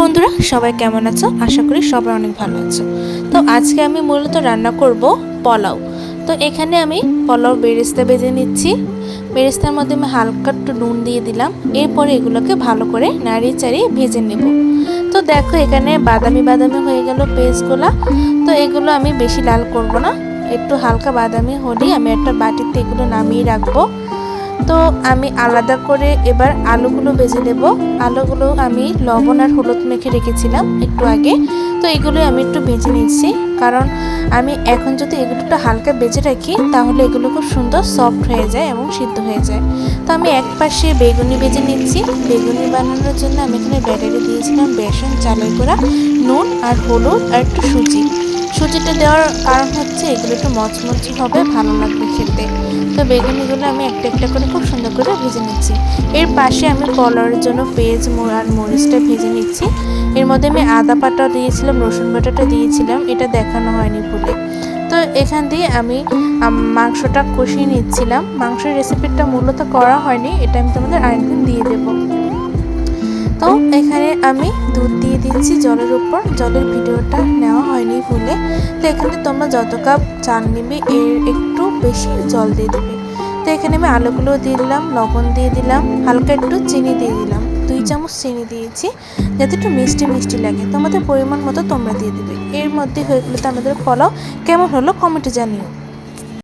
বন্ধুরা সবাই কেমন আছো? আশা করি সবাই অনেক ভালো আছো। তো আজকে আমি মূলত রান্না করব পোলাও। তো এখানে আমি পোলাও বেরেস্তা ভেজে নিচ্ছি। বেরেস্তার মধ্যে আমি হালকা একটু নুন দিয়ে দিলাম। এরপরে এগুলোকে ভালো করে নাড়িয়ে চাড়িয়ে ভেজে নেব। তো দেখো এখানে বাদামি বাদামি হয়ে গেল পেঁয়াজগুলো। তো এগুলো আমি বেশি লাল করব না, একটু হালকা বাদামি হলেই আমি একটা বাটিতে এগুলো নামিয়ে রাখবো। তো আমি আলাদা করে এবার আলুগুলো ভেজে নেব। আলুগুলো আমি লবণ আর হলুদ মেখে রেখেছিলাম একটু আগে। তো এগুলো আমি একটু ভেজে নিচ্ছি, কারণ আমি এখন যদি এগুলো একটু হালকা ভেজে রাখি তাহলে এগুলো খুব সুন্দর সফট হয়ে যায় এবং সিদ্ধ হয়ে যায়। তো আমি এক পাশে বেগুনি ভেজে নিচ্ছি। বেগুনি বানানোর জন্য আমি এখানে ব্যাটারে দিয়েছিলাম বেসন, চালের গুঁড়া, নুন আর হলুদ আর একটু সুজিটা দেওয়ার কারণ হচ্ছে এগুলো একটু মচমচে হবে, ভালো লাগবে খেতে। তো বেগুনিগুলো আমি একটা একটা করে খুব সুন্দর করে ভেজে নিচ্ছি। এর পাশে আমি পোলাওয়ের জন্য পেঁয়াজ আর মরিচটা ভেজে নিচ্ছি। এর মধ্যে আমি আদা বাটা দিয়েছিলাম, রসুন বাটাটা দিয়েছিলাম, এটা দেখানো হয়নি ভুলে। তো এখান দিয়ে আমি মাংসটা কষিয়ে নিচ্ছিলাম। মাংসের রেসিপিটা মূলত করা হয়নি, এটা আমি তোমাদের আরেকদিন দিয়ে দেবো। তো এখানে আমি দুধ দিয়ে দিচ্ছি জলের উপর, জলের ভিডিওটা নেওয়া হয়নি ভুলে। তো এখানে তোমরা যত কাপ চাল নেবে এর একটু বেশি জল দিয়ে দেবে। তো এখানে আমি আলুগুলো দিয়ে দিলাম, লবণ দিয়ে দিলাম, হালকা একটু চিনি দিয়ে দিলাম, 2 চামচ চিনি দিয়েছি যাতে একটু মিষ্টি মিষ্টি লাগে। তোমাদের পরিমাণ মতো তোমরা দিয়ে দেবে। এর মধ্যে হয়ে গেলে তো আমাদের পোলাও কেমন হলো কমেন্টে জানিও।